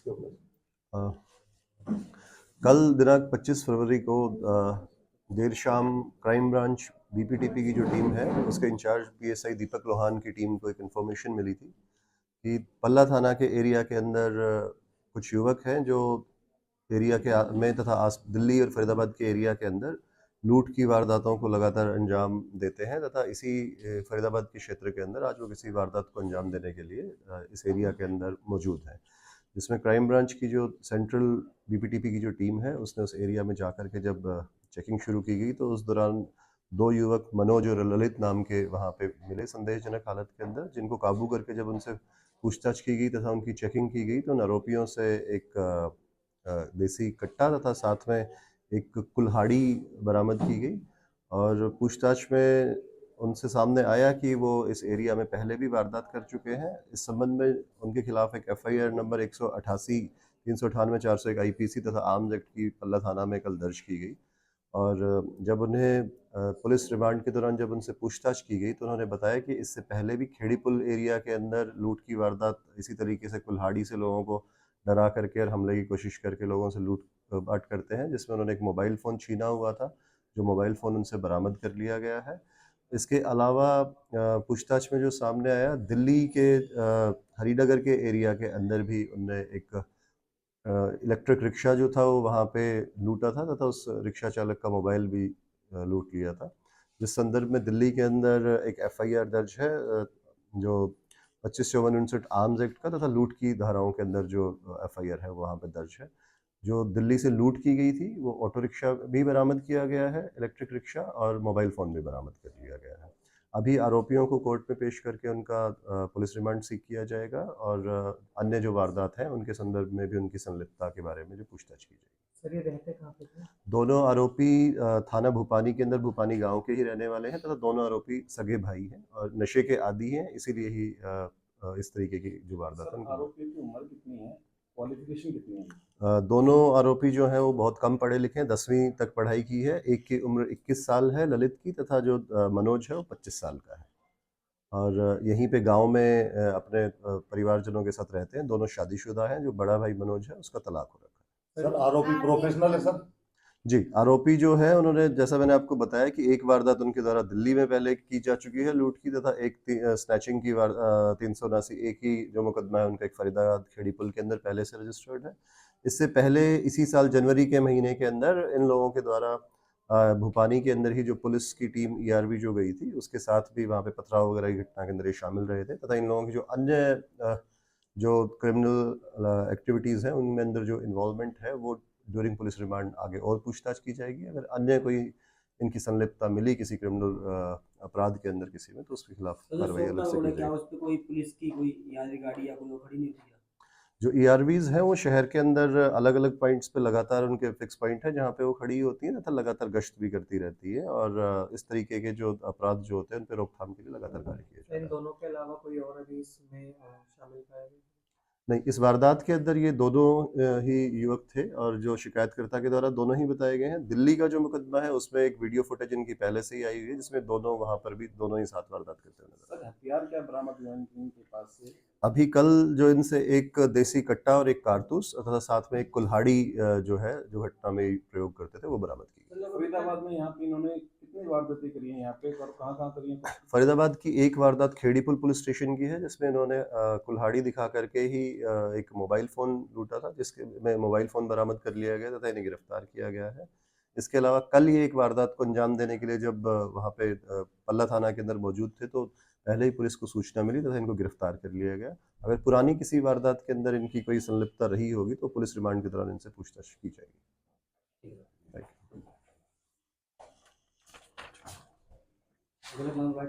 इसके ऊपर? कल दिनांक 25 फरवरी को देर शाम क्राइम ब्रांच बीपीटीपी की जो टीम है उसके इंचार्ज पीएसआई दीपक लोहान की टीम को एक इन्फॉर्मेशन मिली थी कि पल्ला थाना के एरिया के अंदर कुछ युवक हैं जो एरिया के में तथा दिल्ली और फरीदाबाद के एरिया के अंदर लूट की वारदातों को लगातार अंजाम देते हैं तथा इसी फरीदाबाद के क्षेत्र के अंदर आज वो किसी वारदात को अंजाम देने के लिए इस एरिया के अंदर मौजूद हैं, जिसमें क्राइम ब्रांच की जो सेंट्रल बीपीटीपी की जो टीम है उसने उस एरिया में जाकर के जब चेकिंग शुरू की गई तो उस दौरान दो युवक मनोज और ललित नाम के वहाँ पे मिले संदेहजनक हालत के अंदर, जिनको काबू करके जब उनसे पूछताछ की गई तथा उनकी चेकिंग की गई तो उन आरोपियों से एक देसी कट्टा तथा साथ में एक कुल्हाड़ी बरामद की गई और पूछताछ में उनसे सामने आया कि वो इस एरिया में पहले भी वारदात कर चुके हैं। इस संबंध में उनके खिलाफ एक एफआईआर नंबर 188, 398, 401 आईपीसी तथा आर्म्स एक्ट की पल्ला थाना में कल दर्ज की गई और जब उन्हें पुलिस रिमांड के दौरान जब उनसे पूछताछ की गई तो उन्होंने बताया कि इससे पहले भी खेड़ी पुल एरिया के अंदर लूट की वारदात इसी तरीके से कुल्हाड़ी से लोगों को डरा करके और हमले की कोशिश करके लोगों से लूट बाट करते हैं, जिसमें उन्होंने एक मोबाइल फ़ोन छीना हुआ था, जो मोबाइल फ़ोन उनसे बरामद कर लिया गया है। इसके अलावा पूछताछ में जो सामने आया, दिल्ली के हरिनगर के एरिया के अंदर भी उनने एक इलेक्ट्रिक रिक्शा जो था वो वहाँ पे लूटा था तथा उस रिक्शा चालक का मोबाइल भी लूट लिया था, जिस संदर्भ में दिल्ली के अंदर एक एफआईआर दर्ज है जो 25/54 आर्म्स एक्ट का तथा लूट की धाराओं के अंदर जो एफआईआर है वहाँ पे दर्ज है। जो दिल्ली से लूट की गई थी वो ऑटो रिक्शा भी बरामद किया गया है, इलेक्ट्रिक रिक्शा और मोबाइल फ़ोन भी बरामद कर लिया गया है। अभी आरोपियों को कोर्ट में पेश करके उनका पुलिस रिमांड सीख किया जाएगा और अन्य जो वारदात हैं उनके संदर्भ में भी उनकी संलिप्तता के बारे में जो पूछताछ की जाएगी। सर, ये रहते कहाँ पे थे? दोनों आरोपी थाना भूपानी के अंदर भूपानी गांव के ही रहने वाले हैं तथा दोनों आरोपी सगे भाई हैं और नशे के आदी हैं, इसीलिए ही इस तरीके की जो वारदात है उनको। आरोपी की उम्र कितनी है, क्वालिफिकेशन कितनी है? दोनों आरोपी जो हैं वो बहुत कम पढ़े लिखे हैं, 10वीं तक पढ़ाई की है। एक की उम्र 21 साल है ललित की तथा जो मनोज है वो 25 साल का है और यहीं पे गांव में अपने परिवारजनों के साथ रहते हैं। दोनों शादीशुदा हैं। जो बड़ा भाई मनोज है उसका तलाक हो रखा है। सर, आरोपी प्रोफेशनल है सर? जी, आरोपी जो है उन्होंने, जैसा मैंने आपको बताया कि एक वारदात उनके द्वारा दिल्ली में पहले की जा चुकी है लूट की तथा एक स्नैचिंग की 379 एक ही जो मुकदमा है उनका एक फरीदाबाद खेड़ी पुल के अंदर पहले से रजिस्टर्ड है। इससे पहले इसी साल जनवरी के महीने के अंदर इन लोगों के द्वारा भूपानी के अंदर ही जो पुलिस की टीम ईआरबी जो गई थी उसके साथ भी वहाँ पे पथराव वगैरह की घटना के अंदर ये शामिल रहे थे तथा इन लोगों की जो अन्य जो क्रिमिनल एक्टिविटीज़ हैं उनमें अंदर जो इन्वॉल्वमेंट है वो ड्यूरिंग पुलिस रिमांड आगे और पूछताछ की जाएगी। अगर अन्य कोई इनकी संलिप्तता मिली किसी क्रिमिनल अपराध के अंदर किसी में तो उसके खिलाफ कार्रवाई अलग से की क्या जाएगी। उस पे कोई पुलिस की कोई यानी गाड़ी या कोई वो खड़ी नहीं होती है? जो ईआरवीज हैं वो शहर के अंदर अलग अलग पॉइंट्स पे लगातार उनके फिक्स पॉइंट है जहाँ पे वो खड़ी होती है तथा लगातार गश्त भी करती रहती है और इस तरीके के जो अपराध जो होते हैं उन पर रोकथाम के लिए लगातार कार्य किया जाता है। इन दोनों के अलावा कोई और अभी इसमें शामिल पाया गया? नहीं, इस वारदात के अंदर ये दोनों ही युवक थे और जो शिकायतकर्ता के द्वारा दोनों ही बताए गए हैं। दिल्ली का जो मुकदमा है उसमें एक वीडियो फुटेज इनकी पहले से ही आई हुई है जिसमें दोनों वहाँ पर भी दोनों ही साथ वारदात करते हुए नजर आ रहे हैं। सर, हथियार क्या बरामद हुआ इनके पास से? अभी कल जो इनसे एक देसी कट्टा और एक कारतूस तथा साथ में एक कुल्हाड़ी जो है जो घटना में प्रयोग करते थे वो बरामद की गई। फरीदाबाद में यहाँ पे इन्होंने कितनी वारदातें करी हैं यहाँ पे और कहाँ कहाँ करी हैं? फरीदाबाद की एक वारदात खेड़ी पुल पुलिस स्टेशन की है जिसमें इन्होंने कुल्हाड़ी दिखा करके ही एक मोबाइल फ़ोन लूटा था जिसके में मोबाइल फ़ोन बरामद कर लिया गया तथा इन्हें गिरफ्तार किया गया है। इसके अलावा कल ये एक वारदात को अंजाम देने के लिए जब वहाँ पे पल्ला थाना के अंदर मौजूद थे तो पहले ही पुलिस को सूचना मिली तथा इनको गिरफ्तार कर लिया गया। अगर पुरानी किसी वारदात के अंदर इनकी कोई संलिप्तता रही होगी तो पुलिस रिमांड के दौरान इनसे पूछताछ की जाएगी। Thank you.